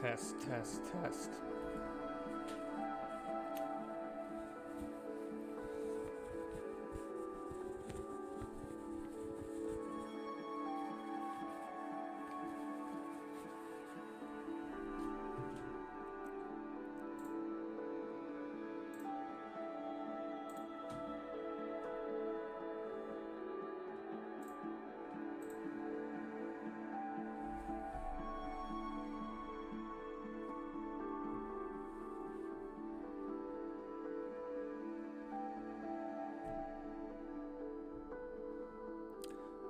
Test, test, test.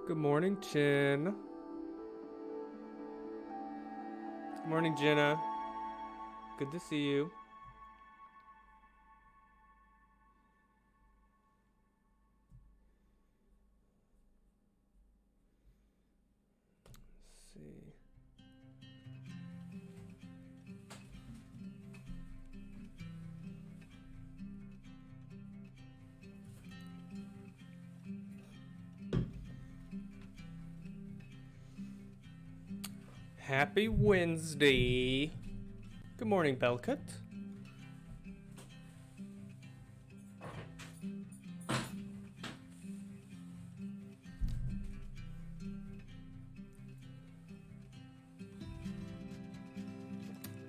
Good morning, Chin. Good morning, Jenna. Good to see you. Let's see. Happy Wednesday. Good morning, Belkut.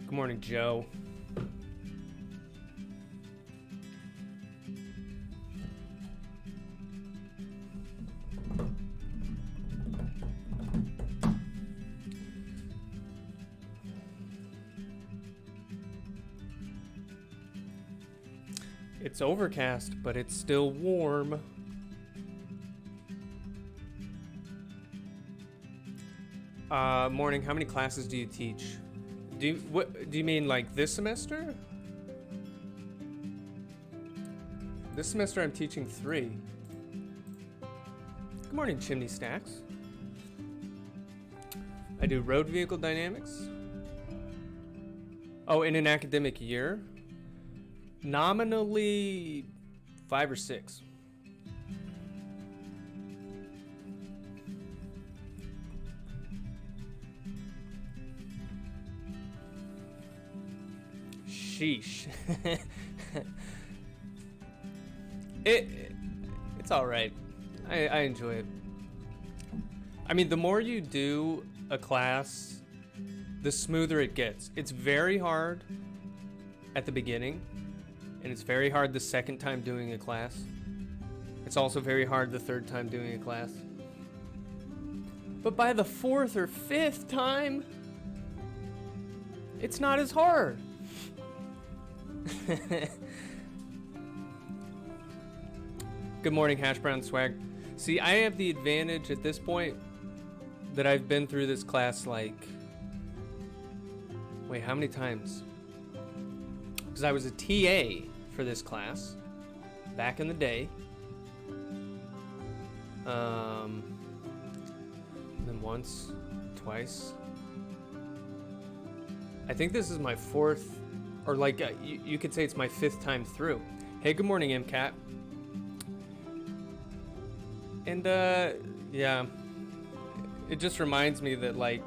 Good morning, Joe. It's overcast, but it's still warm. Morning, how many classes do you teach? Do you mean like this semester? This semester I'm teaching 3. Good morning, Chimney Stacks. I do road vehicle dynamics. Oh, in an academic year? Nominally 5 or 6. Sheesh. It's all right. I enjoy it. I mean, the more you do a class, the smoother it gets. It's very hard at the beginning. And it's very hard the second time doing a class. It's also very hard the third time doing a class. But by the 4th or 5th time, it's not as hard. Good morning, Hash Brown Swag. See, I have the advantage at this point that I've been through this class like... Wait, how many times? Because I was a TA for this class back in the day. Then once, twice. I think this is my 4th, or like you could say it's my 5th time through. Hey, good morning, MCAT. And yeah, it just reminds me that like,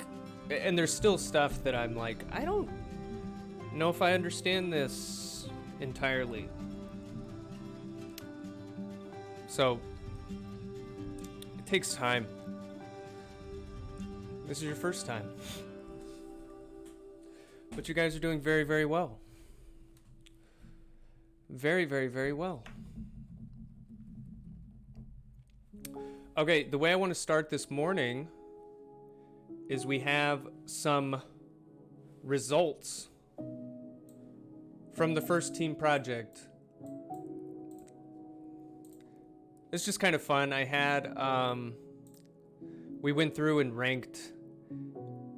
and there's still stuff that I'm like, I don't know if I understand this entirely. So it takes time. This is your first time. But you guys are doing very, very well. Very, very, very well. Okay, the way I want to start this morning is we have some results from the first team project. It's just kind of fun. I had, we went through and ranked,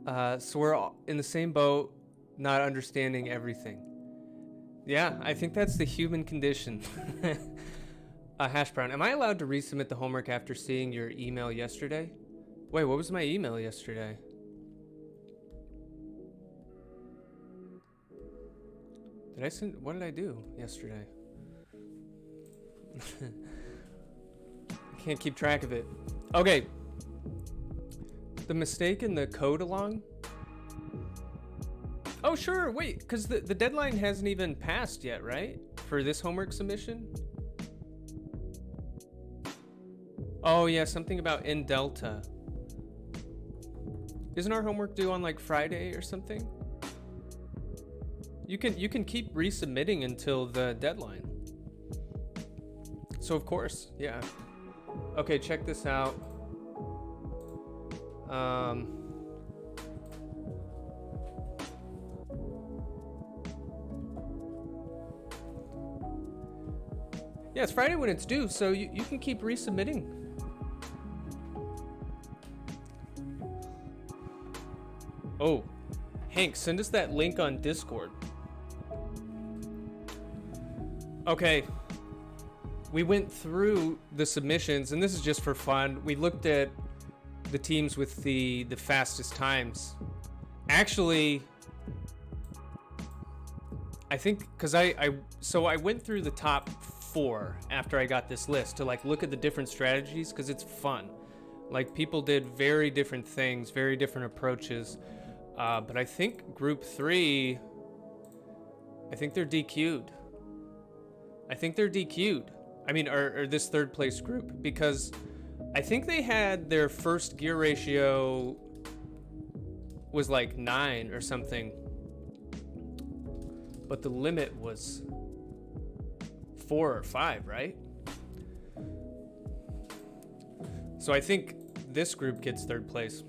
so we're all in the same boat, not understanding everything. Yeah, I think that's the human condition. Hash Brown, am I allowed to resubmit the homework after seeing your email yesterday? Wait, what was my email yesterday? Did I send, what did I do yesterday? I can't keep track of it. Okay. The mistake in the code along Oh, sure. Wait, because the deadline hasn't even passed yet, right? For this homework submission? Oh, yeah, something about in Delta. Isn't our homework due on like Friday or something? You can keep resubmitting until the deadline. So of course, yeah. Okay, check this out. Yeah, it's Friday when it's due, so you can keep resubmitting. Oh, Hank, send us that link on Discord. Okay, we went through the submissions, and this is just for fun. We looked at the teams with the fastest times. Actually, I think because I went through the top 4 after I got this list to like look at the different strategies, because it's fun. Like, people did very different things, very different approaches. But I think group 3, I think they're DQ'd. I mean, or this third place group, because I think they had their first gear ratio was like 9 or something, but the limit was 4 or 5, right? So I think this group gets third place.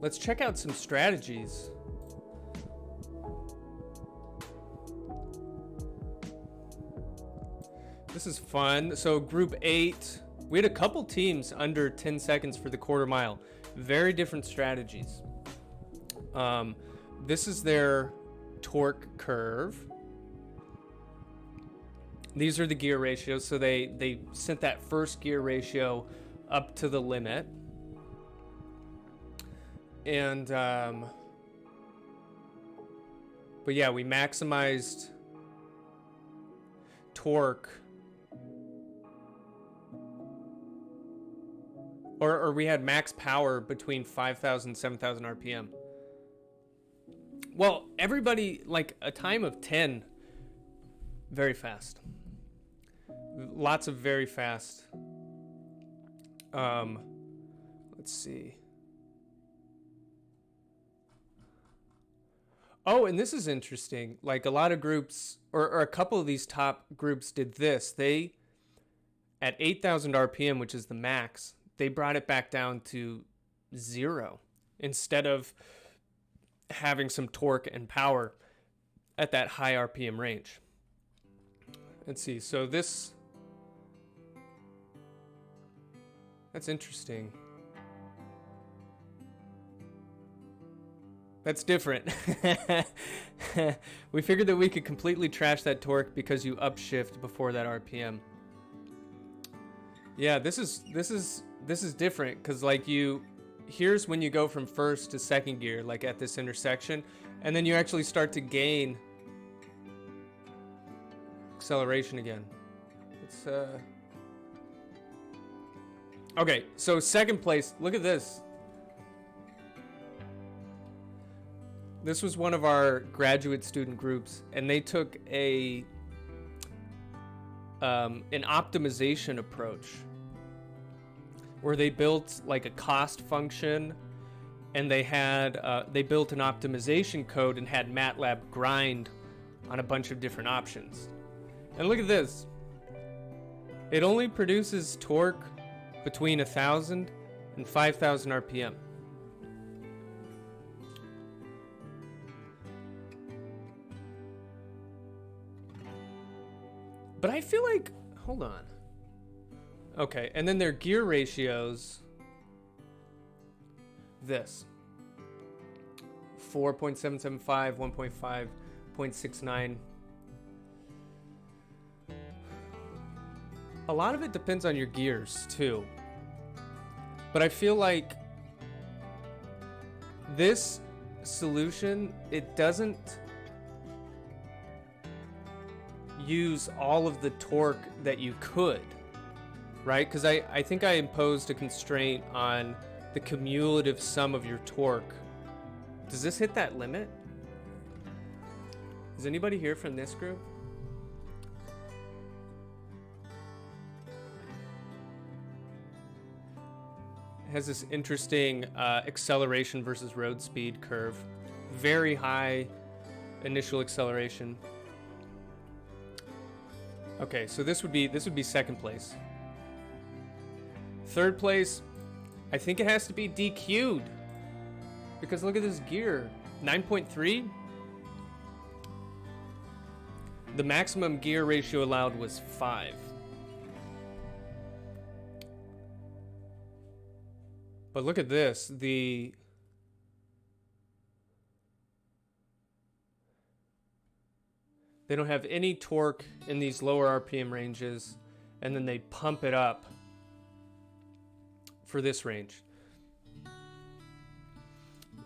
Let's check out some strategies. This is fun. So group 8, we had a couple teams under 10 seconds for the quarter mile. Very different strategies. This is their torque curve. These are the gear ratios. So they sent that first gear ratio up to the limit. And, but yeah, we maximized torque. Or we had max power between 5,000 and 7,000 RPM. Well, everybody, like a time of 10, very fast. Lots of very fast. Let's see. Oh, and this is interesting. Like, a lot of groups, or a couple of these top groups did this. They, at 8,000 RPM, which is the max, they brought it back down to 0 instead of having some torque and power at that high RPM range. Let's see. So that's interesting. That's different. We figured that we could completely trash that torque because you upshift before that RPM. Yeah, this is different, because like here's when you go from first to second gear, like at this intersection, and then you actually start to gain acceleration again. It's okay, so second place, look at this. This was one of our graduate student groups, and they took an optimization approach where they built like a cost function, and they built an optimization code and had MATLAB grind on a bunch of different options. And look at this. It only produces torque between 1,000 and 5,000 RPM. But I feel like, hold on. Okay, and then their gear ratios, this. 4.775, 1.5, 0.69. A lot of it depends on your gears, too. But I feel like this solution, it doesn't use all of the torque that you could, right? Because I think I imposed a constraint on the cumulative sum of your torque. Does this hit that limit? Is anybody here from this group? It has this interesting acceleration versus road speed curve. Very high initial acceleration. Okay, so this would be second place. Third place, I think it has to be DQ'd. Because look at this gear. 9.3? The maximum gear ratio allowed was 5. But look at this. They don't have any torque in these lower RPM ranges, and then they pump it up for this range.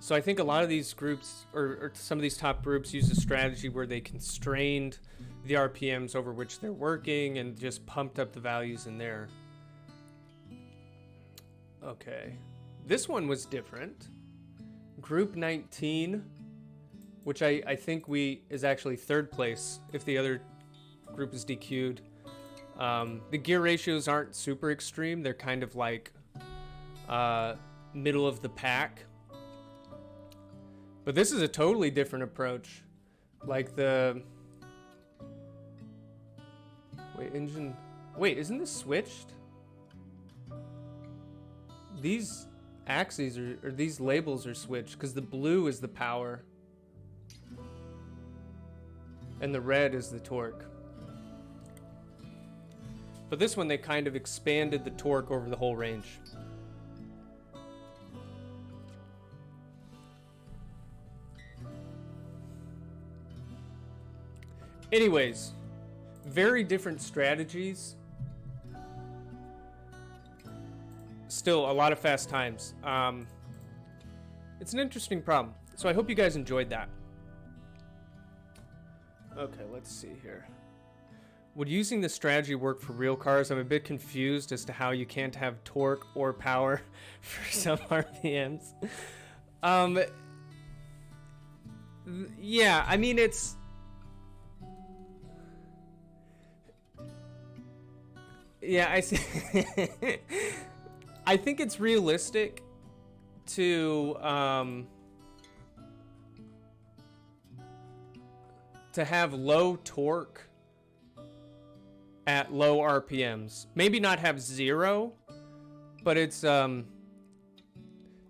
So I think a lot of these groups, or some of these top groups, use a strategy where they constrained the RPMs over which they're working and just pumped up the values in there. Okay. This one was different. Group 19, which I think is actually third place if the other group is DQ'd. The gear ratios aren't super extreme. They're kind of like middle of the pack. But this is a totally different approach. Like the... Wait, isn't this switched? These axes or these labels are switched because the blue is the power and the red is the torque. But this one, they kind of expanded the torque over the whole range. Anyways, very different strategies. Still a lot of fast times. It's an interesting problem. So I hope you guys enjoyed that. Okay, let's see here. Would using this strategy work for real cars? I'm a bit confused as to how you can't have torque or power for some RPMs. Yeah, I mean, it's... Yeah, I see. I think it's realistic to have low torque at low RPMs. Maybe not have 0, but it's did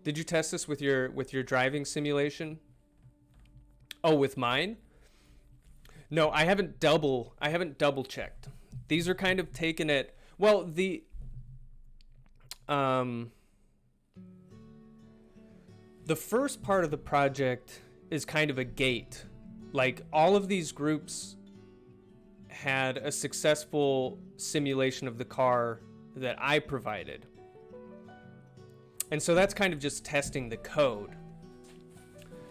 you test this with your driving simulation? Oh, with mine? No, I haven't double checked. These are kind of taken at, well, the first part of the project is kind of a gate. Like, all of these groups had a successful simulation of the car that I provided. And so that's kind of just testing the code.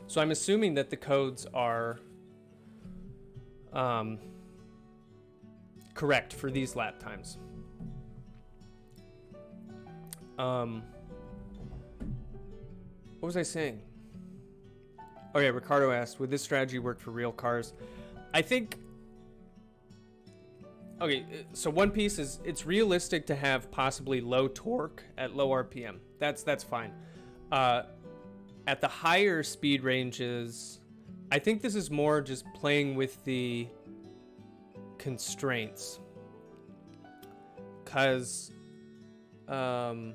So I'm assuming that the codes are correct for these lap times. What was I saying? Oh yeah, Ricardo asked, would this strategy work for real cars? I think... Okay, so one piece is it's realistic to have possibly low torque at low RPM. That's fine. At the higher speed ranges, I think this is more just playing with the constraints. Because I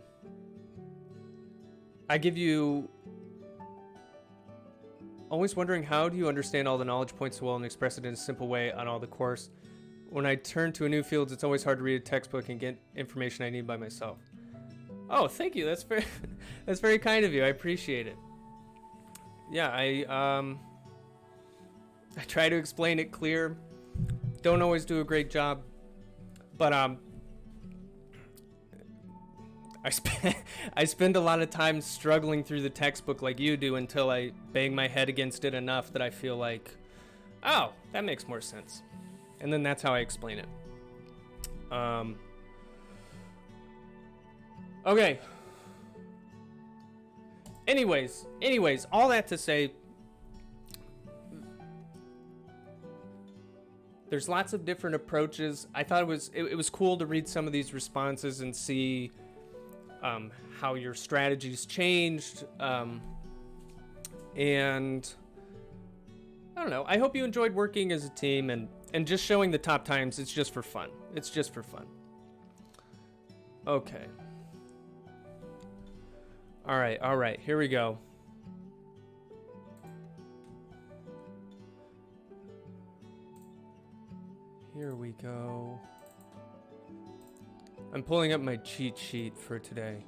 give you... Always wondering, how do you understand all the knowledge points so well and express it in a simple way on all the course? When I turn to a new field, it's always hard to read a textbook and get information I need by myself. Oh, thank you. That's very, that's very kind of you. I appreciate it. Yeah, I try to explain it clear. Don't always do a great job, but I spend a lot of time struggling through the textbook like you do until I bang my head against it enough that I feel like, oh, that makes more sense. And then that's how I explain it. Okay. Anyways, all that to say, There's lots of different approaches. I thought it was cool to read some of these responses and see how your strategies changed. And I don't know. I hope you enjoyed working as a team and just showing the top times. It's just for fun. It's just for fun. Okay. All right. Here we go. Here we go. I'm pulling up my cheat sheet for today.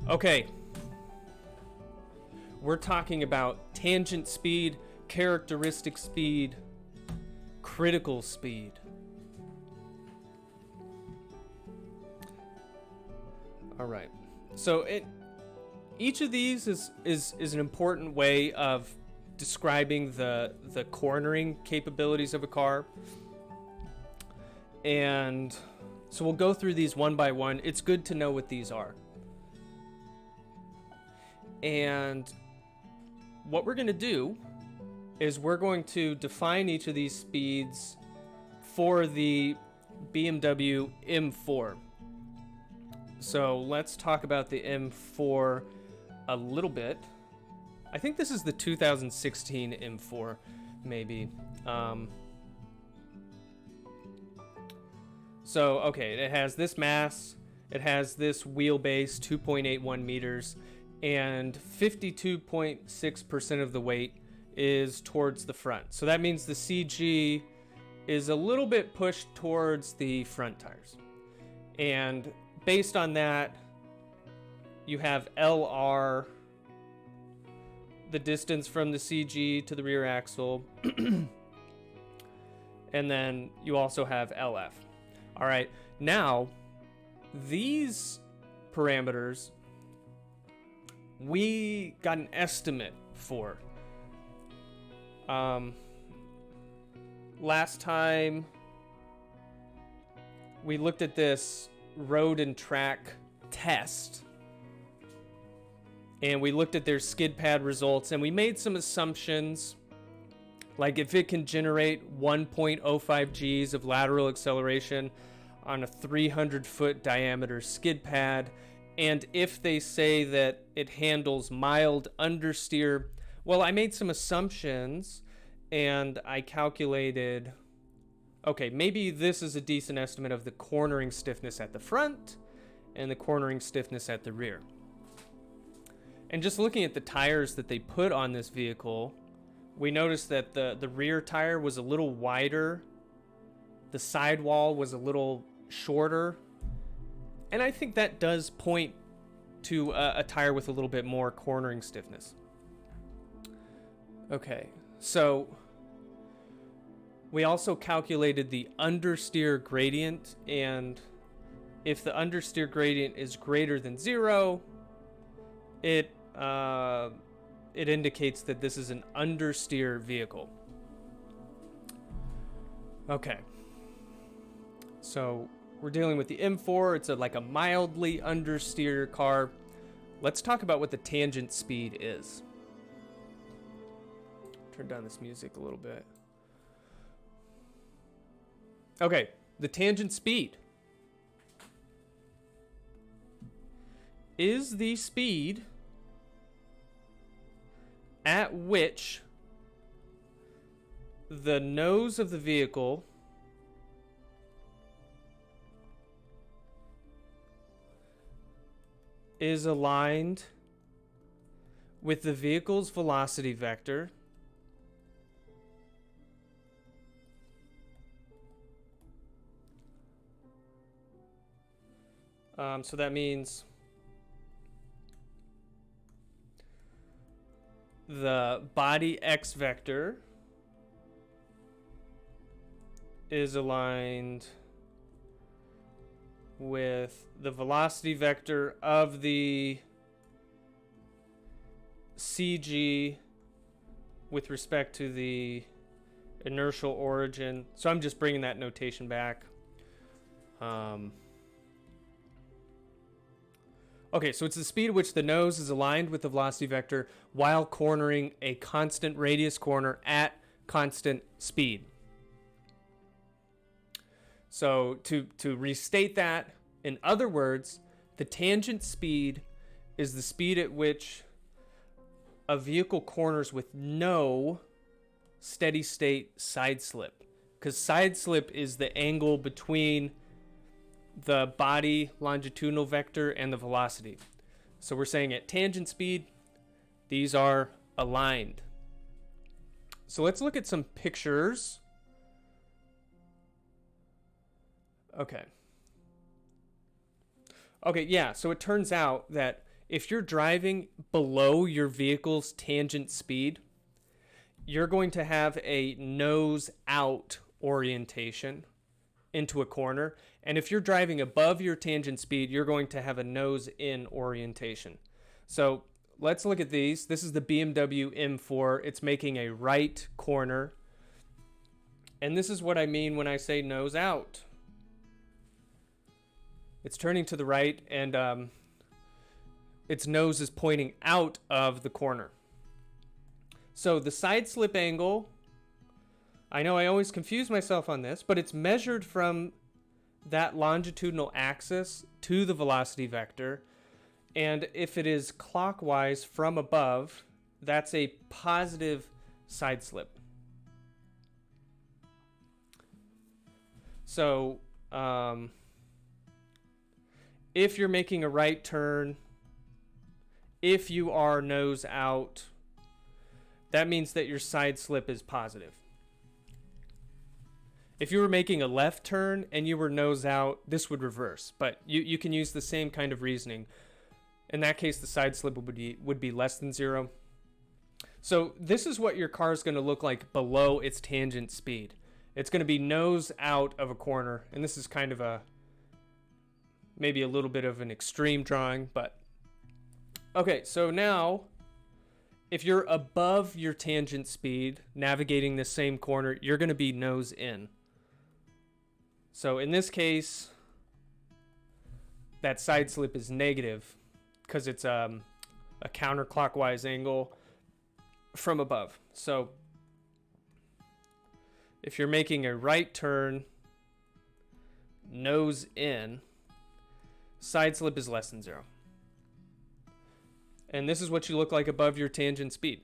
Okay. We're talking about tangent speed, characteristic speed, critical speed. All right. So each of these is an important way of describing the cornering capabilities of a car. And so we'll go through these one by one. It's good to know what these are. And what we're going to do is we're going to define each of these speeds for the BMW M4. So let's talk about the M4 a little bit. I think this is the 2016 M4, maybe. So, okay, it has this mass, it has this wheelbase, 2.81 meters, and 52.6% of the weight is towards the front. So that means the CG is a little bit pushed towards the front tires. And based on that, you have LR, the distance from the CG to the rear axle, and then you also have LF. All right, now these parameters we got an estimate for. Last time we looked at this road and track test, and we looked at their skid pad results, and we made some assumptions, like if it can generate 1.05 Gs of lateral acceleration on a 300-foot diameter skid pad, and if they say that it handles mild understeer. Well, I made some assumptions, and I calculated, okay, maybe this is a decent estimate of the cornering stiffness at the front and the cornering stiffness at the rear. And just looking at the tires that they put on this vehicle, we noticed that the rear tire was a little wider, the sidewall was a little shorter, and I think that does point to a tire with a little bit more cornering stiffness. Okay, so we also calculated the understeer gradient, and if the understeer gradient is greater than 0, it indicates that this is an understeer vehicle. Okay, so we're dealing with the M4. It's like a mildly understeer car. Let's talk about what the tangent speed is. Turn down this music a little bit. Okay, the tangent speed is the speed at which the nose of the vehicle is aligned with the vehicle's velocity vector so that means the body x vector is aligned with the velocity vector of the CG with respect to the inertial origin. So I'm just bringing that notation back. Okay, so it's the speed at which the nose is aligned with the velocity vector while cornering a constant radius corner at constant speed. So to restate that, in other words, the tangent speed is the speed at which a vehicle corners with no steady state side slip. Because side slip is the angle between the body longitudinal vector and the velocity. So we're saying at tangent speed, these are aligned. So let's look at some pictures. Okay, yeah, so it turns out that if you're driving below your vehicle's tangent speed, you're going to have a nose out orientation into a corner. And if you're driving above your tangent speed, you're going to have a nose in orientation. So let's look at these. This is the Bmw M4. It's making a right corner. And this is what I mean when I say nose out. It's turning to the right, and its nose is pointing out of the corner. So the side slip angle, I know I always confuse myself on this, but it's measured from that longitudinal axis to the velocity vector. And if it is clockwise from above, that's a positive side slip. So if you're making a right turn, if you are nose out, that means that your side slip is positive. If you were making a left turn and you were nose out, this would reverse. But you can use the same kind of reasoning. In that case, the side slip would be less than 0. So this is what your car is going to look like below its tangent speed. It's going to be nose out of a corner. And this is kind of maybe a little bit of an extreme drawing, but okay, so now if you're above your tangent speed navigating the same corner, you're going to be nose in. So in this case, that side slip is negative because it's a counterclockwise angle from above. So if you're making a right turn, nose in, side slip is less than 0. And this is what you look like above your tangent speed.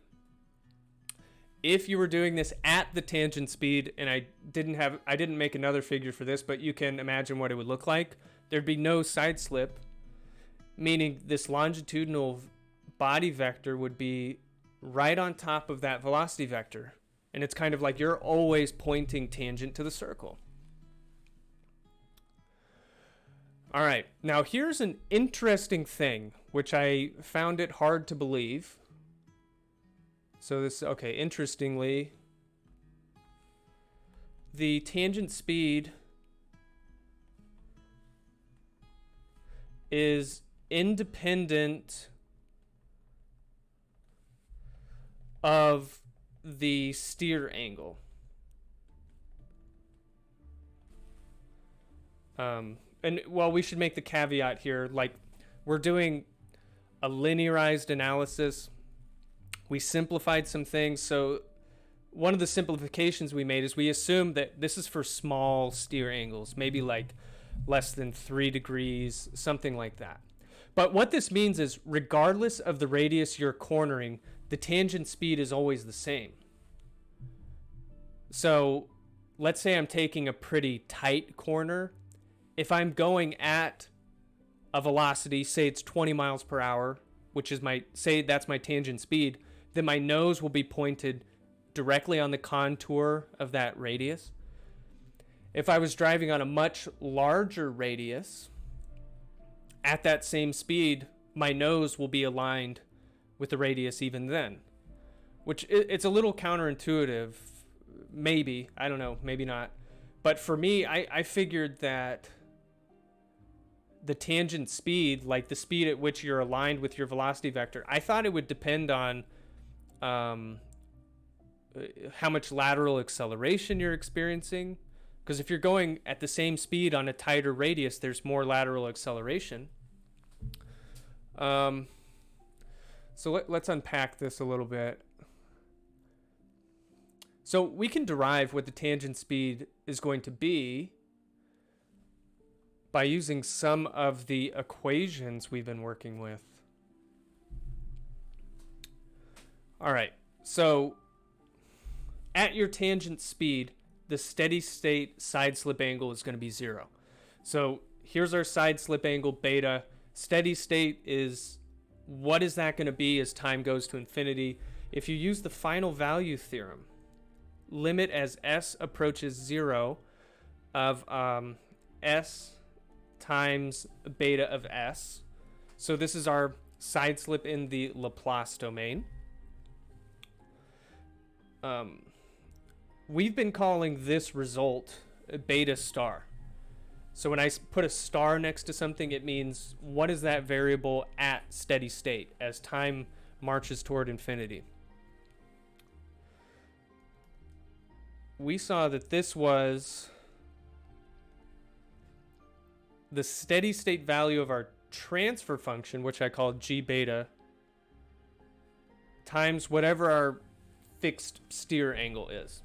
If you were doing this at the tangent speed, and I didn't make another figure for this, but you can imagine what it would look like. There'd be no side slip, meaning this longitudinal body vector would be right on top of that velocity vector. And it's kind of like you're always pointing tangent to the circle. All right, now here's an interesting thing, which I found it hard to believe. So interestingly, the tangent speed is independent of the steer angle. And well, we should make the caveat here, like we're doing a linearized analysis. We simplified some things. So one of the simplifications we made is we assumed that this is for small steer angles, maybe like less than 3 degrees, something like that. But what this means is regardless of the radius you're cornering, the tangent speed is always the same. So let's say I'm taking a pretty tight corner. If I'm going at a velocity, say it's 20 miles per hour, which is that's my tangent speed, then my nose will be pointed directly on the contour of that radius. If I was driving on a much larger radius, at that same speed, my nose will be aligned with the radius even then, which it's a little counterintuitive, maybe, I don't know, maybe not. But for me, I figured that the tangent speed, like the speed at which you're aligned with your velocity vector, I thought it would depend on how much lateral acceleration you're experiencing. Because if you're going at the same speed on a tighter radius, there's more lateral acceleration. So let's unpack this a little bit. So we can derive what the tangent speed is going to be by using some of the equations we've been working with. All right, so at your tangent speed, the steady state side slip angle is going to be 0. So here's our side slip angle beta. Steady state is, what is that going to be as time goes to infinity? If you use the final value theorem, limit as s approaches 0 of s times beta of s. So this is our side slip in the Laplace domain. We've been calling this result beta star. So when I put a star next to something, it means what is that variable at steady state as time marches toward infinity. We saw that this was the steady state value of our transfer function, which I call g beta, times whatever our fixed steer angle is.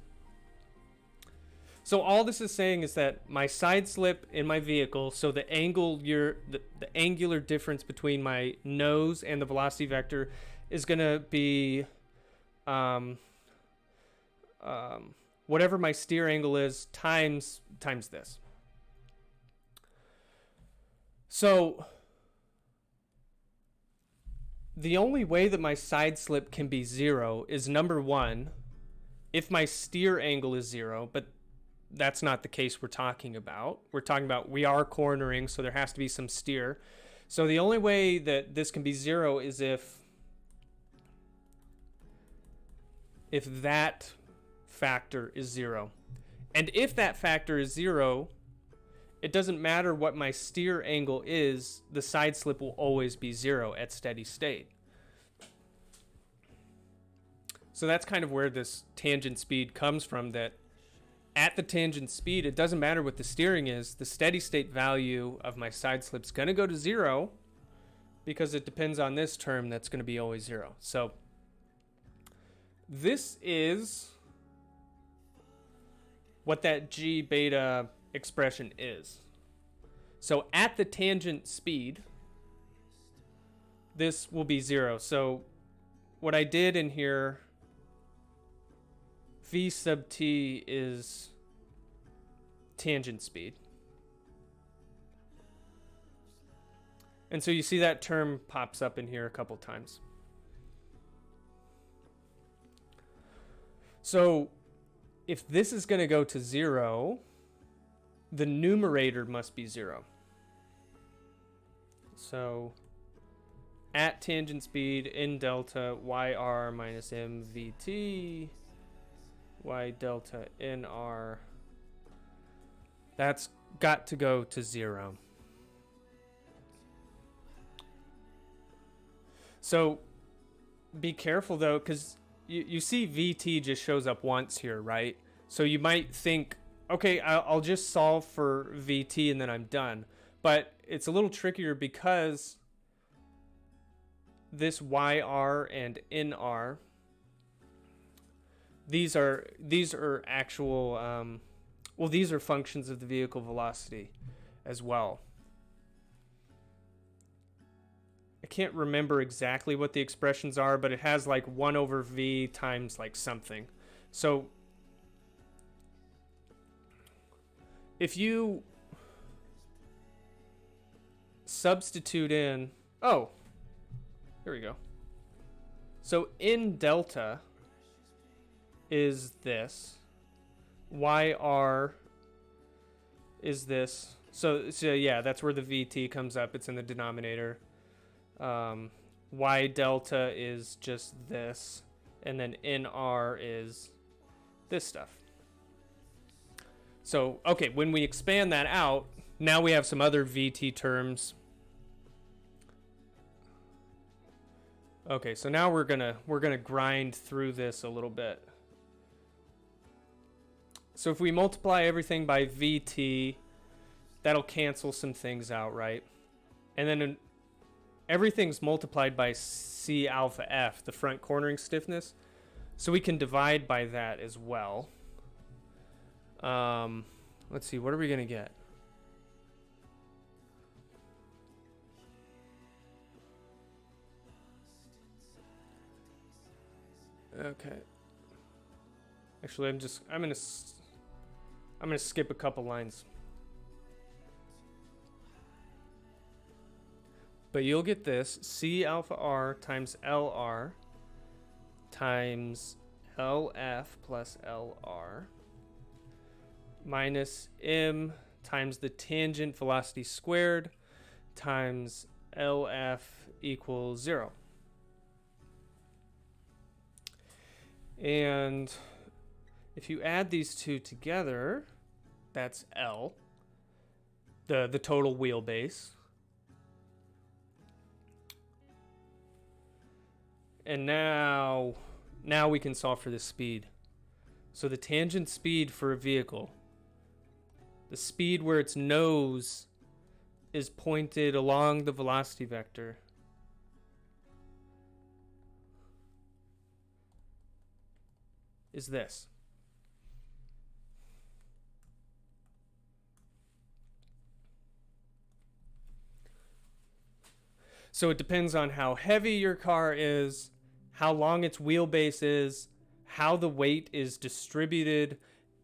So all this is saying is that my side slip in my vehicle, so the angular difference between my nose and the velocity vector is going to be whatever my steer angle is times this. So the only way that my side slip can be 0 is, number one, if my steer angle is 0, but that's not the case we're talking about. We're talking about we are cornering, so there has to be some steer. So the only way that this can be 0 is if that factor is 0. And if that factor is 0, it doesn't matter what my steer angle is, the side slip will always be 0 at steady state. So that's kind of where this tangent speed comes from, that at the tangent speed, it doesn't matter what the steering is, the steady state value of my side slip is going to go to 0 because it depends on this term that's going to be always 0. So this is what that g beta expression is. So at the tangent speed, this will be 0. So what I did in here, v sub t is tangent speed. And so you see that term pops up in here a couple times. So if this is going to go to 0, the numerator must be 0. So at tangent speed in delta yr minus mvt y delta nr, that's got to go to 0. So be careful though, because you see vt just shows up once here, right? So you might think, okay, I'll just solve for vt and then I'm done. But it's a little trickier because this yr and nr, these are actual, these are functions of the vehicle velocity as well. I can't remember exactly what the expressions are, but it has like 1 over v times like something. So if you substitute in, oh, here we go. So in delta is this, yr is this. So yeah, that's where the vt comes up. It's in the denominator. Y delta is just this, and then nr is this stuff. So, okay, when we expand that out, now we have some other vt terms. Okay, so now we're gonna grind through this a little bit. So if we multiply everything by vt, that'll cancel some things out, right? And then everything's multiplied by C alpha F, the front cornering stiffness. So we can divide by that as well. Let's see, what are we going to get? Okay. Actually, I'm going to skip a couple lines. But you'll get this, C alpha R times LR times LF plus LR minus M times the tangent velocity squared times LF equals 0. And if you add these two together, that's L, the total wheelbase. And now we can solve for the speed. So the tangent speed for a vehicle, the speed where its nose is pointed along the velocity vector, is this. So it depends on how heavy your car is, how long its wheelbase is, how the weight is distributed,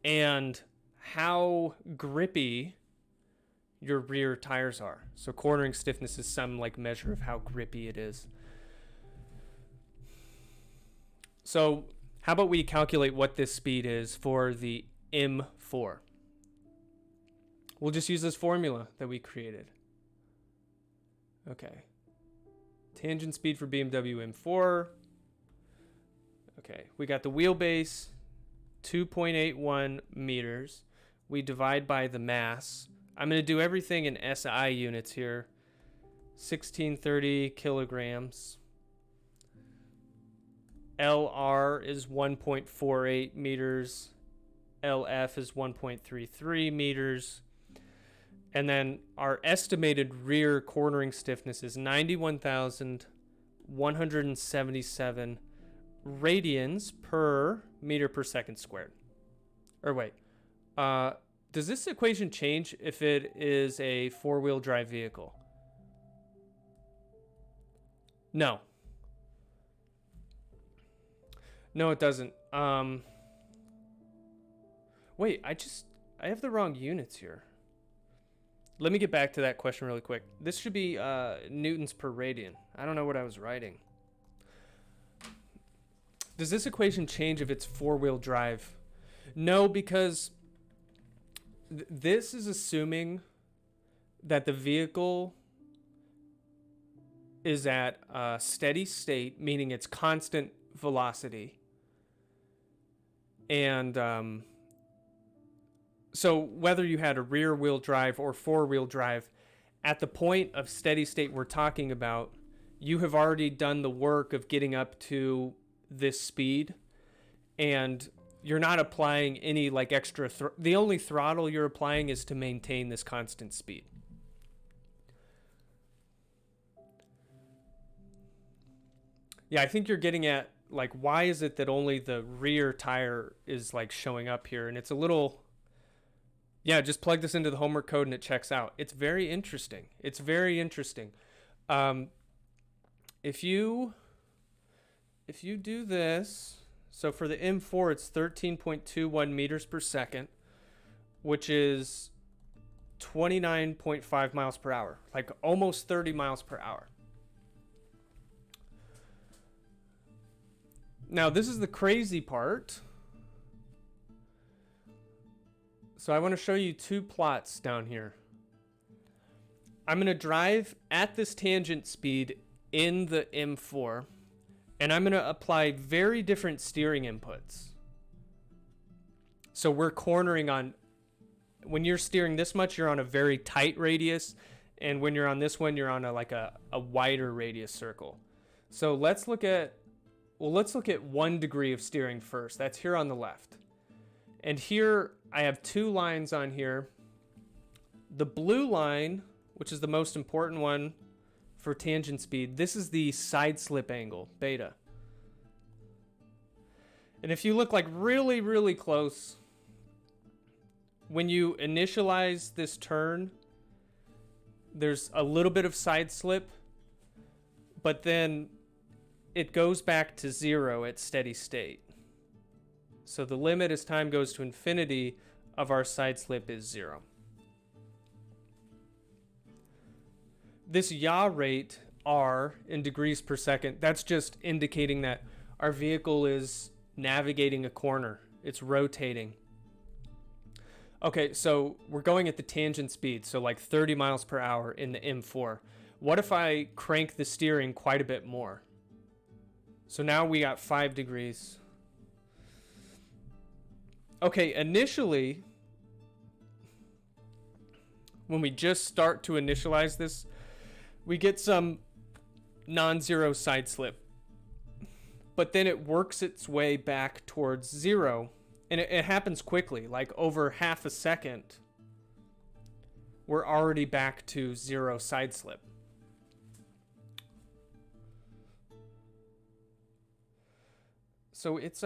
and how grippy your rear tires are. So cornering stiffness is some like measure of how grippy it is. So how about we calculate what this speed is for the M4? We'll just use this formula that we created. Okay. Tangent speed for Bmw M4. Okay, we got the wheelbase, 2.81 meters. We divide by the mass. I'm going to do everything in SI units here. 1630 kilograms. LR is 1.48 meters. LF is 1.33 meters. And then our estimated rear cornering stiffness is 91,177 radians per meter per second squared. Or wait, does this equation change if it is a four-wheel drive vehicle? No. No, it doesn't. Wait, I have the wrong units here. Let me get back to that question really quick. This should be newtons per radian. I don't know what I was writing. Does this equation change if it's four-wheel drive? No, because this is assuming that the vehicle is at a steady state, meaning it's constant velocity. And so whether you had a rear-wheel drive or four-wheel drive, at the point of steady state we're talking about, you have already done the work of getting up to this speed, and you're not applying any like extra the only throttle you're applying is to maintain this constant speed. Yeah, I think you're getting at like, why is it that only the rear tire is like showing up here? And it's a little, yeah, just plug this into the homework code and it checks out. It's very interesting. It's very interesting. If you do this, so for the M4, it's 13.21 meters per second, which is 29.5 miles per hour, like almost 30 miles per hour. Now, this is the crazy part. So I want to show you two plots down here. I'm going to drive at this tangent speed in the M4, and I'm going to apply very different steering inputs. So we're cornering on, when you're steering this much, you're on a very tight radius, and when you're on this one, you're on a wider radius circle. So let's look at 1 degree of steering first. That's here on the left. And here I have two lines on here. The blue line, which is the most important one for tangent speed. This is the side slip angle, beta. And if you look like really, really close, when you initialize this turn, there's a little bit of side slip, but then it goes back to 0 at steady state. So the limit as time goes to infinity of our side slip is 0. This yaw rate, R, in degrees per second, that's just indicating that our vehicle is navigating a corner. It's rotating. Okay, so we're going at the tangent speed, so like 30 miles per hour in the M4. What if I crank the steering quite a bit more? So now we got 5 degrees. Okay, initially, when we just start to initialize this, we get some non-zero side slip. But then it works its way back towards 0. And it happens quickly, like over half a second, we're already back to 0 side slip. So it's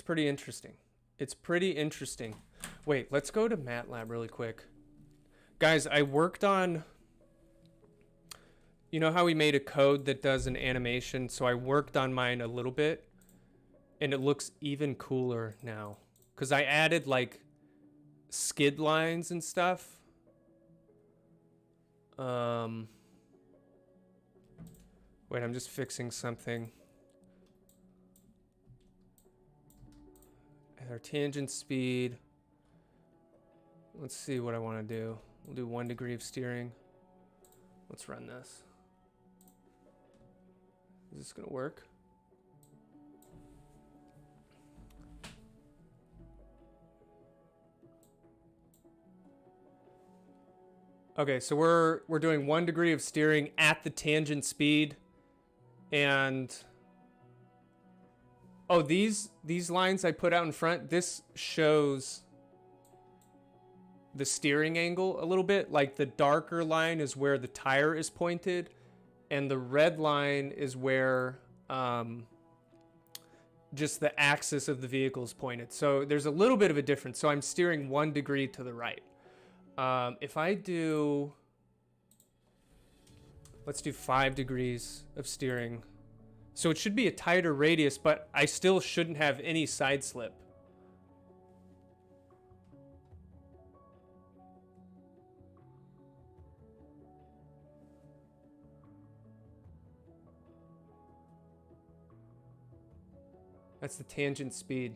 pretty interesting. It's pretty interesting. Wait, let's go to MATLAB really quick. Guys, I worked on, you know how we made a code that does an animation? So I worked on mine a little bit, and it looks even cooler now. Because I added like skid lines and stuff. Wait, I'm just fixing something. At our tangent speed. Let's see what I want to do. We'll do 1 degree of steering. Let's run this. Is this going to work? Okay, so we're doing 1 degree of steering at the tangent speed, and oh, these lines I put out in front, this shows the steering angle a little bit. Like the darker line is where the tire is pointed, and the red line is where just the axis of the vehicle is pointed. So there's a little bit of a difference. So I'm steering 1 degree to the right. If I do, let's do 5 degrees of steering. So it should be a tighter radius, but I still shouldn't have any side slip. That's the tangent speed.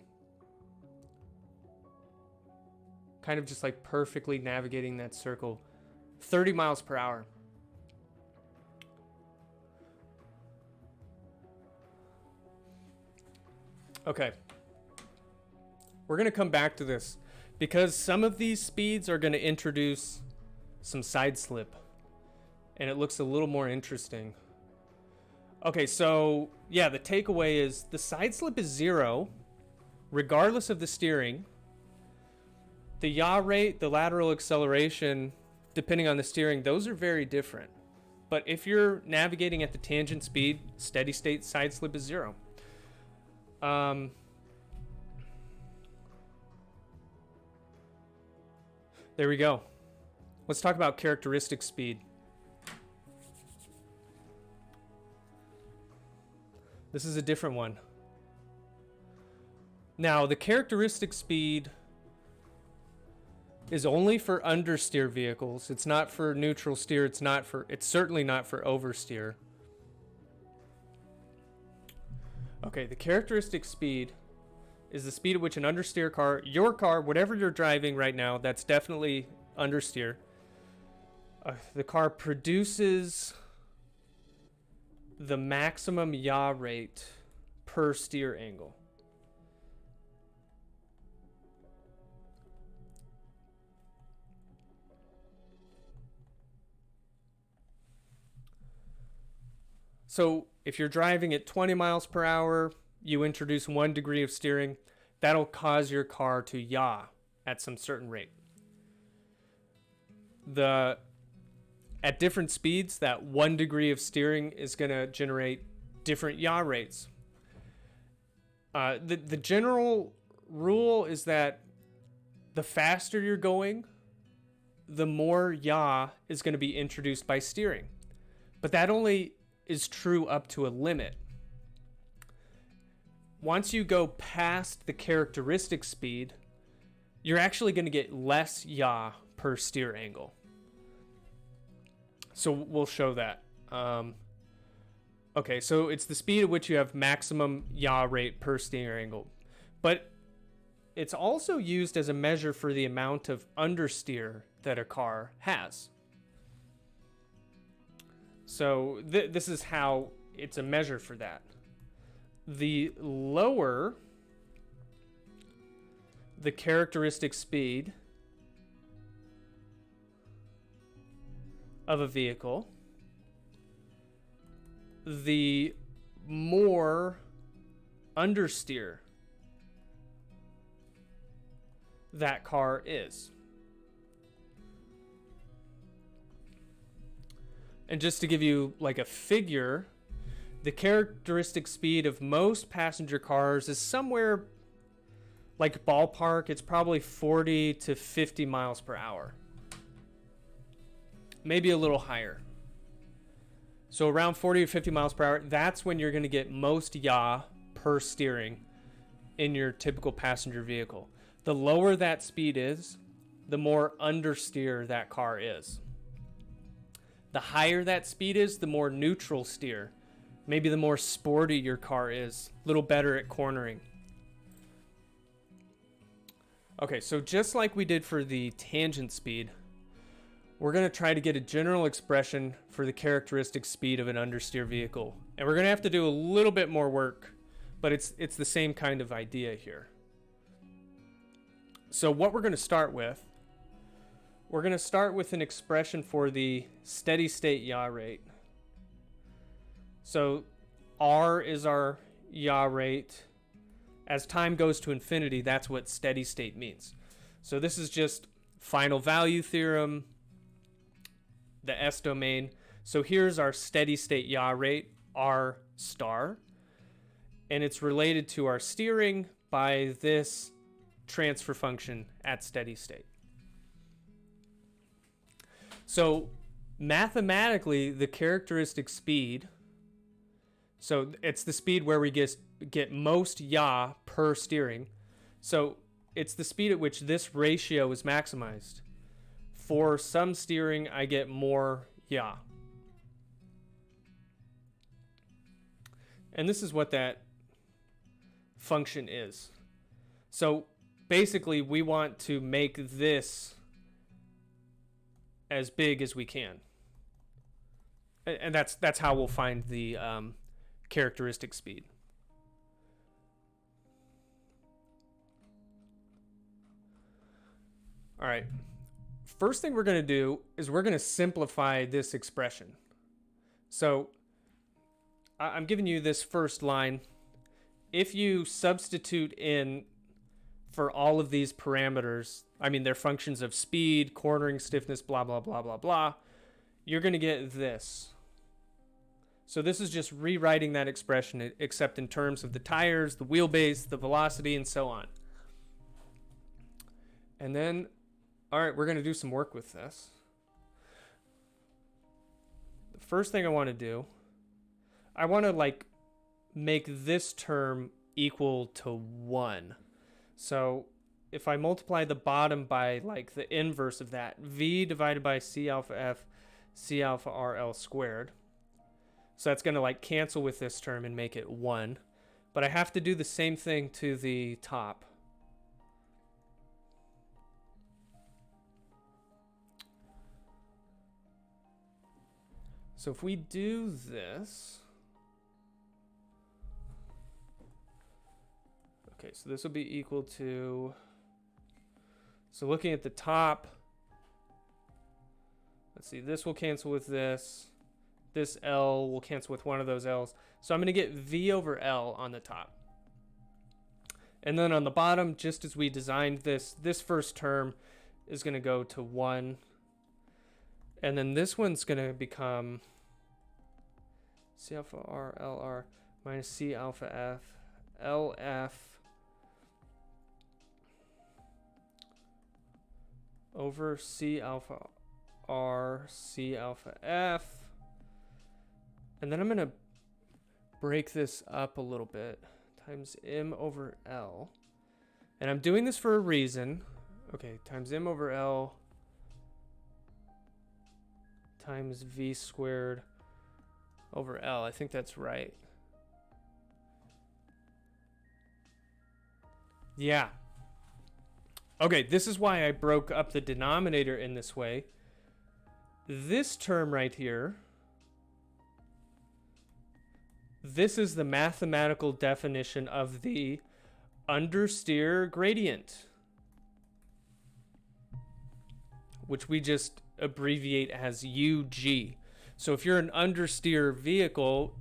Kind of just like perfectly navigating that circle. 30 miles per hour. Okay. We're going to come back to this because some of these speeds are going to introduce some side slip, and it looks a little more interesting. Okay, so yeah, the takeaway is the side slip is 0 regardless of the steering. The yaw rate, the lateral acceleration, depending on the steering, those are very different. But if you're navigating at the tangent speed, steady state side slip is 0. There we go. Let's talk about characteristic speed. This is a different one. Now, the characteristic speed is only for understeer vehicles. It's not for neutral steer. It's certainly not for oversteer. Okay, the characteristic speed is the speed at which an understeer car, your car, whatever you're driving right now, that's definitely understeer. The car produces the maximum yaw rate per steer angle. So if you're driving at 20 miles per hour, you introduce 1 degree of steering, that'll cause your car to yaw at some certain rate. The at different speeds, that 1 degree of steering is going to generate different yaw rates. The general rule is that the faster you're going, the more yaw is going to be introduced by steering. But that only is true up to a limit. Once you go past the characteristic speed, you're actually going to get less yaw per steer angle. So we'll show that. Okay, so it's the speed at which you have maximum yaw rate per steer angle. But it's also used as a measure for the amount of understeer that a car has. So this is how it's a measure for that. The lower the characteristic speed of a vehicle, the more understeer that car is. And just to give you like a figure, the characteristic speed of most passenger cars is somewhere like ballpark, it's probably 40 to 50 miles per hour. Maybe a little higher. So around 40 to 50 miles per hour, that's when you're going to get most yaw per steering in your typical passenger vehicle. The lower that speed is, the more understeer that car is. The higher that speed is, the more neutral steer. Maybe the more sporty your car is, a little better at cornering. Okay, so just like we did for the tangent speed, we're going to try to get a general expression for the characteristic speed of an understeer vehicle. And we're going to have to do a little bit more work, but it's the same kind of idea here. So what we're going to start with, we're going to start with an expression for the steady state yaw rate. So R is our yaw rate. As time goes to infinity, that's what steady state means. So this is just final value theorem, the S domain. So here's our steady state yaw rate, R star. And it's related to our steering by this transfer function at steady state. So mathematically, the characteristic speed, so it's the speed where we get most yaw per steering. So it's the speed at which this ratio is maximized. For some steering, I get more yaw. And this is what that function is. So basically, we want to make this as big as we can. And that's how we'll find the characteristic speed. All right. First thing we're going to do is we're going to simplify this expression. So I'm giving you this first line. If you substitute in for all of these parameters, I mean, they're functions of speed, cornering, stiffness, blah, blah, blah, blah, blah, you're going to get this. So this is just rewriting that expression, except in terms of the tires, the wheelbase, the velocity, and so on. And then, all right, we're going to do some work with this. The first thing I want to do, I want to make this term equal to 1. So if I multiply the bottom by the inverse of that, V divided by C alpha F, C alpha RL squared. So that's going to cancel with this term and make it 1. But I have to do the same thing to the top. So if we do this, okay, so this will be equal to, so looking at the top, let's see, this will cancel with this. This L will cancel with one of those L's. So I'm going to get V over L on the top. And then on the bottom, just as we designed this first term is going to go to 1. And then this one's going to become C alpha R L R minus C alpha F L F over C alpha R C alpha F. And then I'm going to break this up a little bit, times M over L. And I'm doing this for a reason. Okay, times M over L times V squared over L. I think that's right. Yeah. Okay, this is why I broke up the denominator in this way. This term right here, this is the mathematical definition of the Understeer gradient, which we just abbreviate as UG. So if you're an understeer vehicle,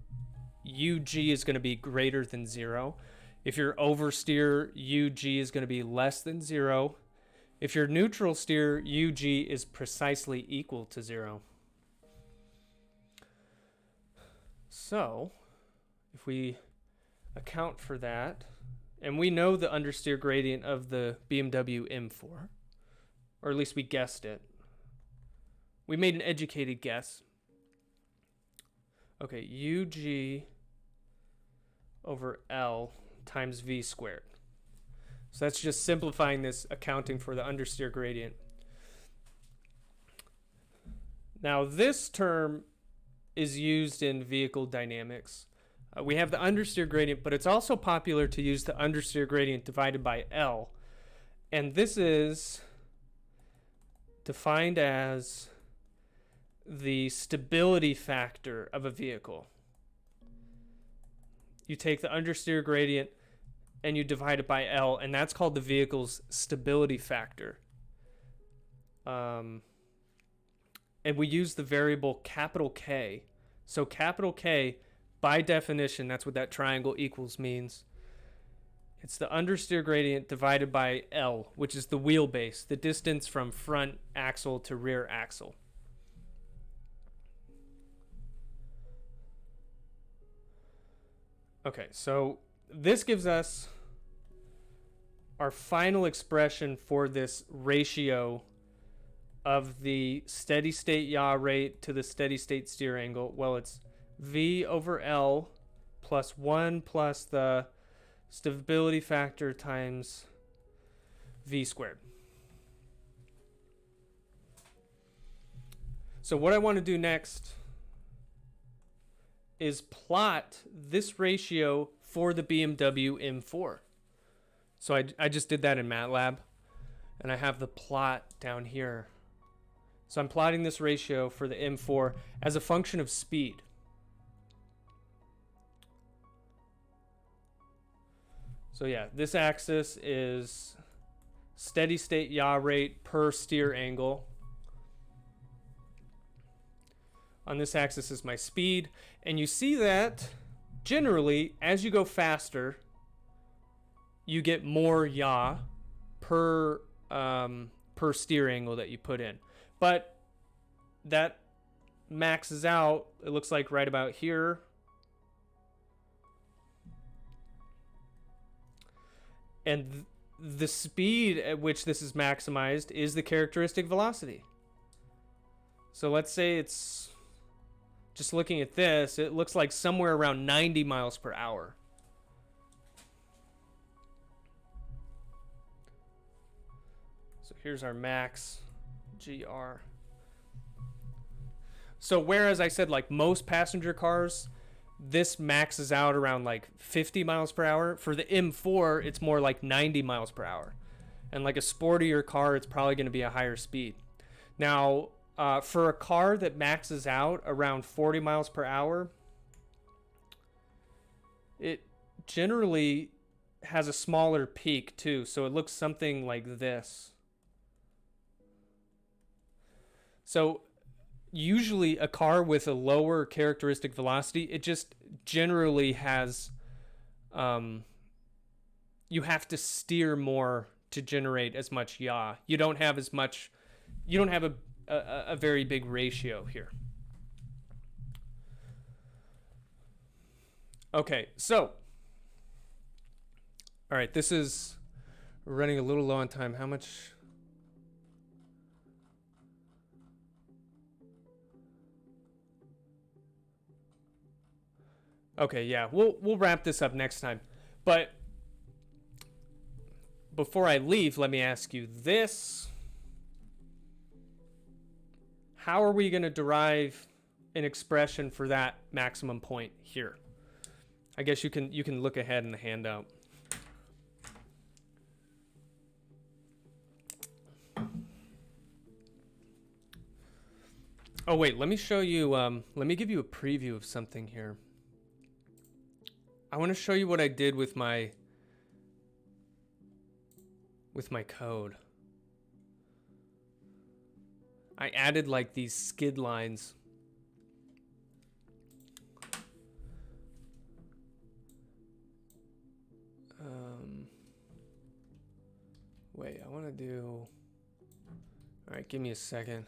UG is going to be greater than 0. If you're oversteer, UG is going to be less than 0. If you're neutral steer, UG is precisely equal to 0. So if we account for that, and we know the understeer gradient of the Bmw M4, or at least we guessed it. We made an educated guess. Okay, UG over L times V squared. So that's just simplifying this, accounting for the understeer gradient. Now this term is used in vehicle dynamics. We have the understeer gradient, but it's also popular to use the understeer gradient divided by L. And this is defined as the stability factor of a vehicle. You take the understeer gradient and you divide it by L, and that's called the vehicle's stability factor. And we use the variable capital K. So capital K, by definition, that's what that triangle equals means. It's the understeer gradient divided by L, which is the wheelbase, the distance from front axle to rear axle. Okay, so this gives us our final expression for this ratio of the steady state yaw rate to the steady state steer angle. Well, it's V over L plus 1 plus the stability factor times V squared. So what I want to do next is plot this ratio for the BMW M4. So I just did that in MATLAB, and I have the plot down here. So I'm plotting this ratio for the M4 as a function of speed. So yeah, this axis is steady state yaw rate per steer angle. On this axis is my speed. And you see that generally, as you go faster, you get more yaw per steer angle that you put in. But that maxes out, it looks like right about here. And the speed at which this is maximized is the characteristic velocity. So let's say it's, just looking at this, it looks like somewhere around 90 miles per hour. So here's our max GR. So whereas I said like most passenger cars, this maxes out around like 50 miles per hour. For the M4, it's more like 90 miles per hour. And like a sportier car, it's probably going to be a higher speed. Now, for a car that maxes out around 40 miles per hour, it generally has a smaller peak too. So it looks something like this. So usually a car with a lower characteristic velocity, it just generally has, you have to steer more to generate as much yaw. You don't have as much, you don't have a very big ratio here. Okay, so, all right, this is running a little low on time. How much? Okay, yeah, we'll wrap this up next time. But before I leave, let me ask you this. How are we going to derive an expression for that maximum point here? I guess you can look ahead in the handout. Oh wait, let me show you, let me give you a preview of something here. I want to show you what I did with my code. I added like these skid lines. Wait, I want to do, all right, give me a second.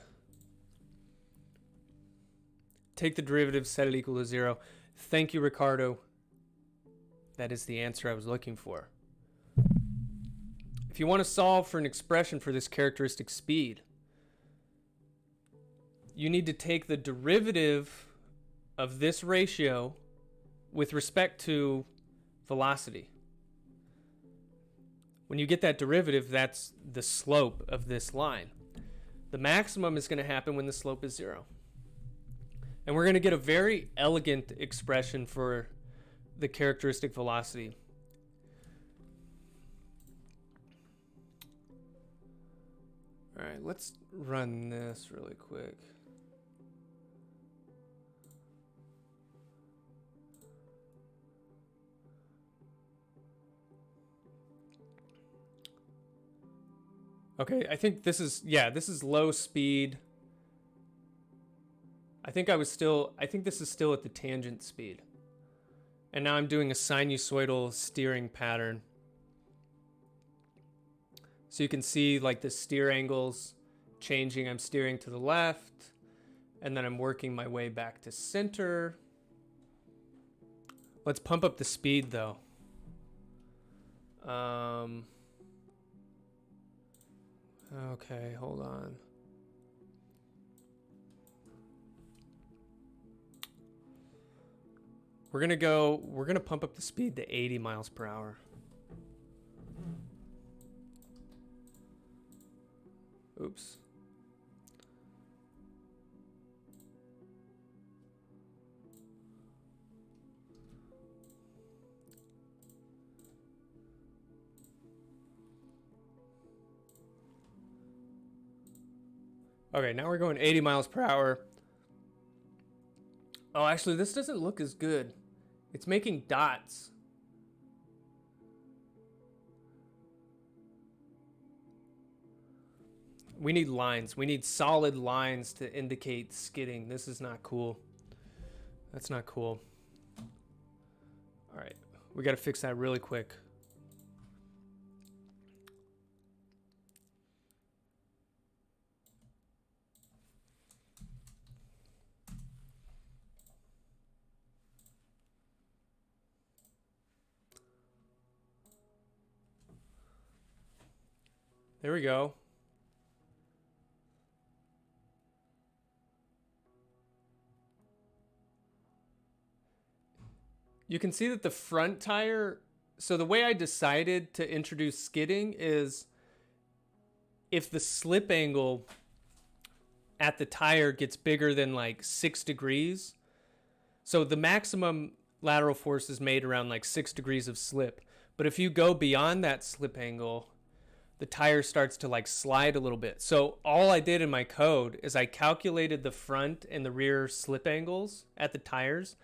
Take the derivative, set it equal to 0. Thank you, Ricardo. That is the answer I was looking for. If you want to solve for an expression for this characteristic speed, you need to take the derivative of this ratio with respect to velocity. When you get that derivative, that's the slope of this line. The maximum is going to happen when the slope is 0. And we're going to get a very elegant expression for the characteristic velocity. All right, let's run this really quick. Okay, I think this is, yeah, this is low speed. I think this is still at the tangent speed. And now I'm doing a sinusoidal steering pattern. So you can see like the steer angles changing. I'm steering to the left, and then I'm working my way back to center. Let's pump up the speed though. Okay, hold on. We're gonna pump up the speed to 80 miles per hour. Oops. Okay, now we're going 80 miles per hour. Oh, actually, this doesn't look as good. It's making dots. We need lines. We need solid lines to indicate skidding. This is not cool. That's not cool. All right, we got to fix that really quick. There we go. You can see that the front tire, so the way I decided to introduce skidding is if the slip angle at the tire gets bigger than like 6 degrees, so the maximum lateral force is made around like 6 degrees of slip. But if you go beyond that slip angle, the tire starts to like slide a little bit. So all I did in my code is I calculated the front and the rear slip angles at the tires,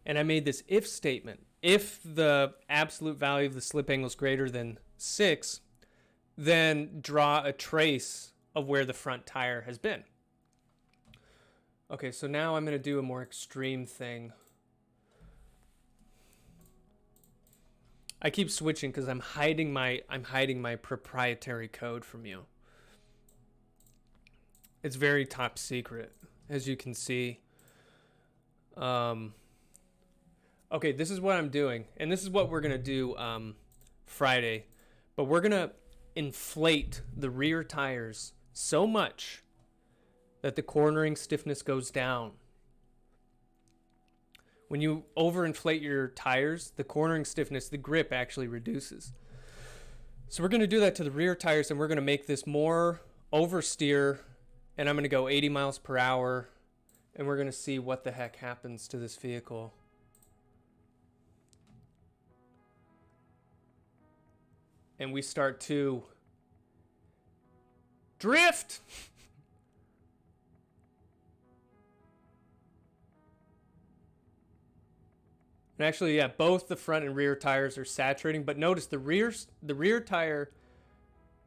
and I made this if statement. If the absolute value of the slip angle is greater than 6, then draw a trace of where the front tire has been. Okay, so now I'm going to do a more extreme thing. I keep switching because I'm hiding my proprietary code from you. It's very top secret, as you can see. Okay, this is what I'm doing, and this is what we're gonna do Friday. But we're gonna inflate the rear tires so much that the cornering stiffness goes down. When you overinflate your tires, the cornering stiffness, the grip actually reduces. So we're going to do that to the rear tires, and we're going to make this more oversteer, and I'm going to go 80 miles per hour, and we're going to see what the heck happens to this vehicle. And we start to drift. And actually, yeah, both the front and rear tires are saturating, but notice the rear tire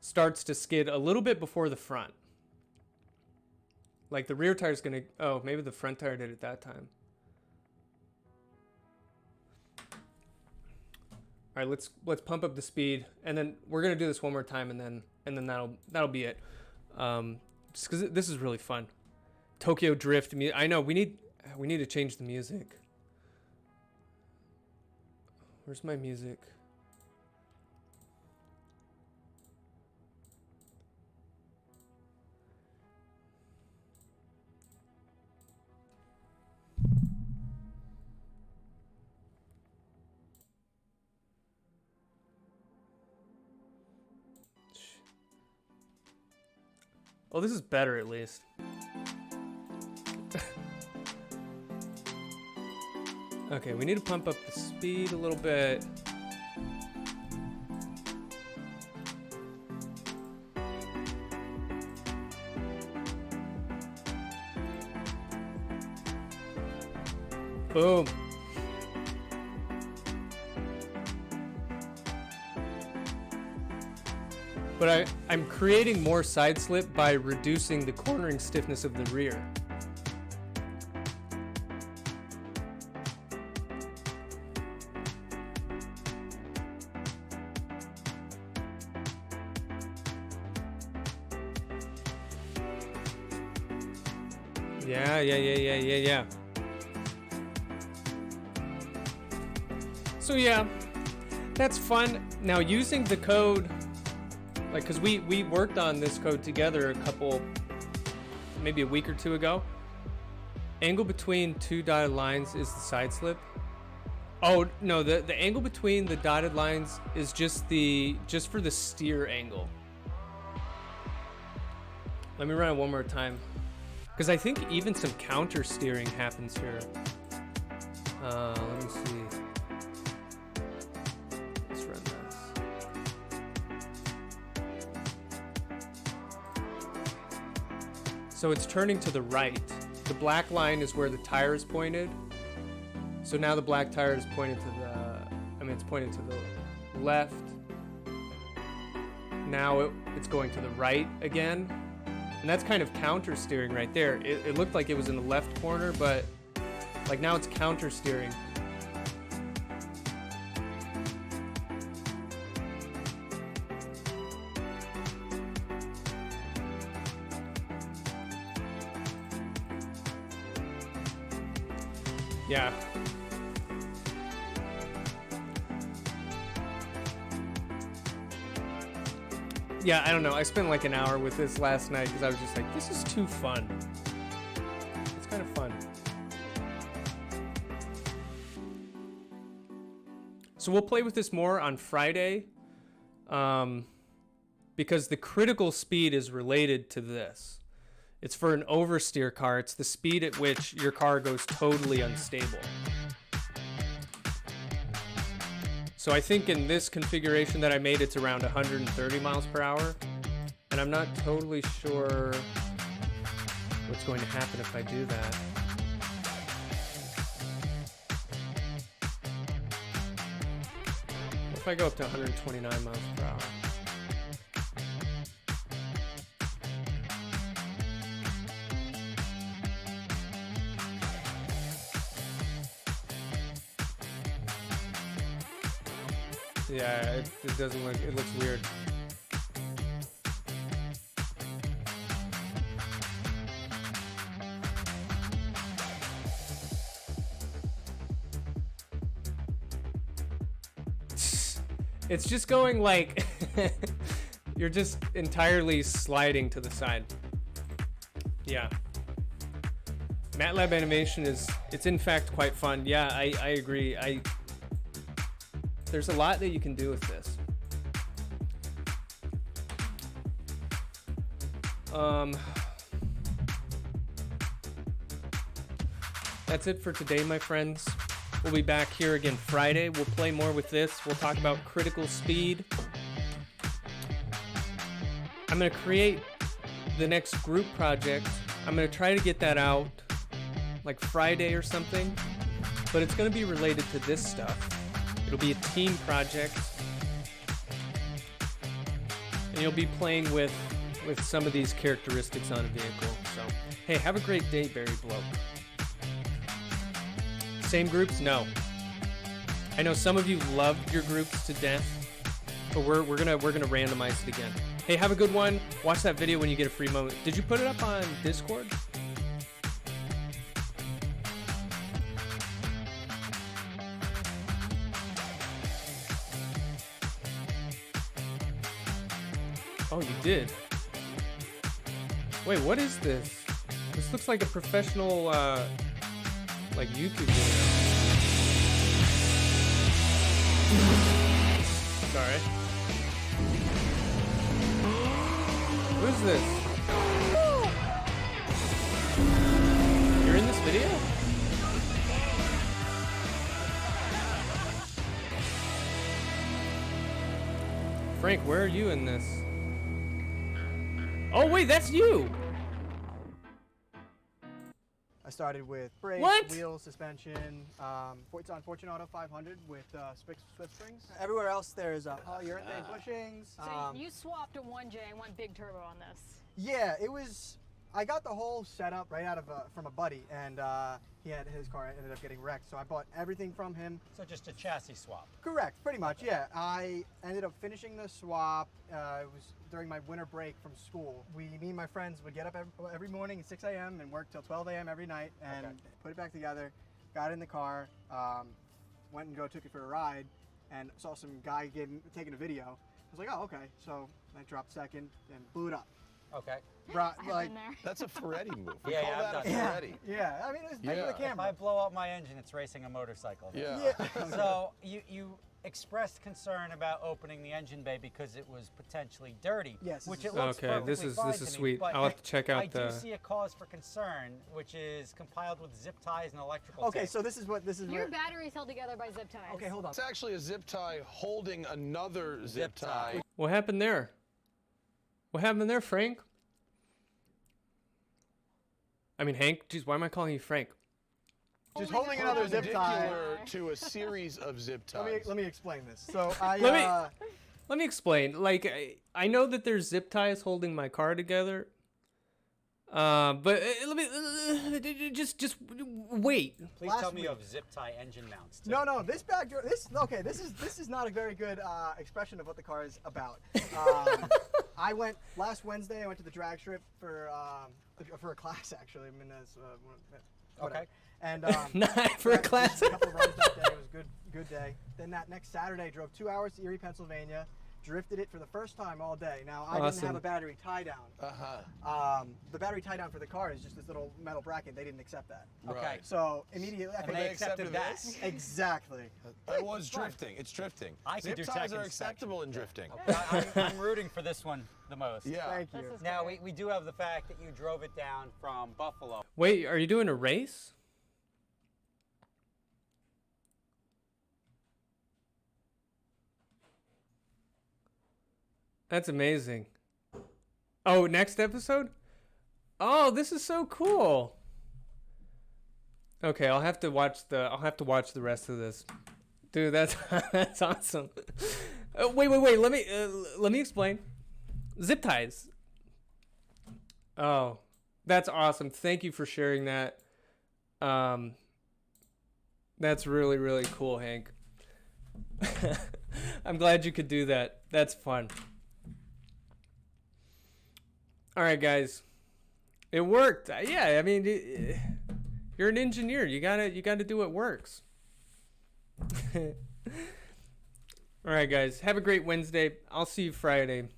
starts to skid a little bit before the front. Like the rear tire's gonna, oh, maybe the front tire did it that time. All right, let's pump up the speed, and then we're gonna do this one more time, and then that'll be it. Just because this is really fun. Tokyo Drift. I know we need to change the music. Where's my music? Oh, this is better at least. Okay, we need to pump up the speed a little bit. Boom. But I'm creating more side slip by reducing the cornering stiffness of the rear. Yeah. So yeah, that's fun. Now using the code, like, because we worked on this code together maybe a week or two ago. Angle between two dotted lines is the side slip. Oh no, the angle between the dotted lines is just for the steer angle. Let me run it one more time, because I think even some counter steering happens here. Let me see. Let's run this. So it's turning to the right. The black line is where the tire is pointed. So now the black tire is pointed to it's pointed to the left. Now it's going to the right again. And that's kind of counter steering right there. It looked like it was in the left corner, but like now it's counter steering. Yeah. Yeah, I don't know. I spent like an hour with this last night because I was just like, this is too fun. It's kind of fun. So we'll play with this more on Friday, because the critical speed is related to this. It's for an oversteer car. It's the speed at which your car goes totally unstable. So I think in this configuration that I made, it's around 130 miles per hour. And I'm not totally sure what's going to happen if I do that. What if I go up to 129 miles per hour? Yeah, it doesn't look, it looks weird. It's just going like you're just entirely sliding to the side. Yeah. MATLAB animation it's in fact quite fun. Yeah, I agree. There's a lot that you can do with this. That's it for today, my friends. We'll be back here again Friday. We'll play more with this. We'll talk about critical speed. I'm going to create the next group project. I'm going to try to get that out like Friday or something, but it's going to be related to this stuff. It'll be a team project, and you'll be playing with some of these characteristics on a vehicle. So, hey, have a great day, Barry Bloke. Same groups? No. I know some of you loved your groups to death, but we're gonna randomize it again. Hey, have a good one. Watch that video when you get a free moment. Did you put it up on Discord? Oh, you did. Wait, what is this? This looks like a professional, like YouTube video. Sorry. Who is this? You're in this video? Frank, where are you in this? Oh wait, that's you! I started with brakes, What? wheels, suspension. It's on Fortune Auto 500 with Swift springs. Everywhere else there's polyurethane bushings. So you swapped a 1J and went big turbo on this. Yeah, it was. I got the whole setup right out of from a buddy, and he had his car ended up getting wrecked, so I bought everything from him. So just a chassis swap. Correct, pretty much. Yeah, I ended up finishing the swap. It was during my winter break from school. Me and my friends would get up every morning at 6 a.m. and work till 12 a.m. every night, and put it back together. Got in the car, went and took it for a ride, and saw some guy taking a video. I was like, oh, okay. So I dropped second and blew it up. Okay. Brought, I've like, been there. That's a Ferretti move. Yeah, Call I've that a done that. Ferretti. yeah. I mean, it was back to the Yeah. If camera. I blow up my engine, it's racing a motorcycle. Yeah. So you expressed concern about opening the engine bay because it was potentially dirty. Yes, Which this it is- looks Okay, perfectly this is fine to me, sweet. but I'll have to check out I the. do see a cause for concern, which is compiled with zip ties and electrical Okay, tape. so this is Your where. battery's held together by zip ties. Okay, hold on. It's actually a zip tie holding another zip Zip tie. tie. What happened there? What happened there, Frank? I mean, Hank. Jeez, why am I calling you Frank? Just holding another zip tie. Perpendicular to a series of zip ties. Let me explain this. So I Let me explain. Like, I know that there's zip ties holding my car together. But let me just wait. Please last tell me you week- have zip tie engine mounts. Too. no, this back door. This is not a very good expression of what the car is about. I went last Wednesday. I went to the drag strip for a class actually. I mean, whatever. Okay. And Not for a just class. a couple of runs that day. It was good day. Then that next Saturday, drove 2 hours to Erie, Pennsylvania. Drifted it for the first time all day. Now I didn't Awesome. have a battery tie down. The battery tie down for the car is just this little metal bracket. They didn't accept that. Okay. Right. So immediately, I And think they they accepted accepted that. this? exactly. It was drifting. It's drifting. I could Zip do ties tech are inspection. acceptable in drifting. I'm rooting for this one the most. Yeah. Thank you. This is Now, great. we do have the fact that you drove it down from Buffalo. Wait, are you doing a race? That's amazing. Oh, next episode? Oh, this is so cool. Okay, I'll have to watch the rest of this. Dude, that's that's awesome. Wait. Let me explain. Zip ties. Oh, that's awesome. Thank you for sharing that. That's really, really cool, Hank. I'm glad you could do that. That's fun. All right, guys. It worked. Yeah, I mean, you're an engineer. You gotta do what works. All right, guys. Have a great Wednesday. I'll see you Friday.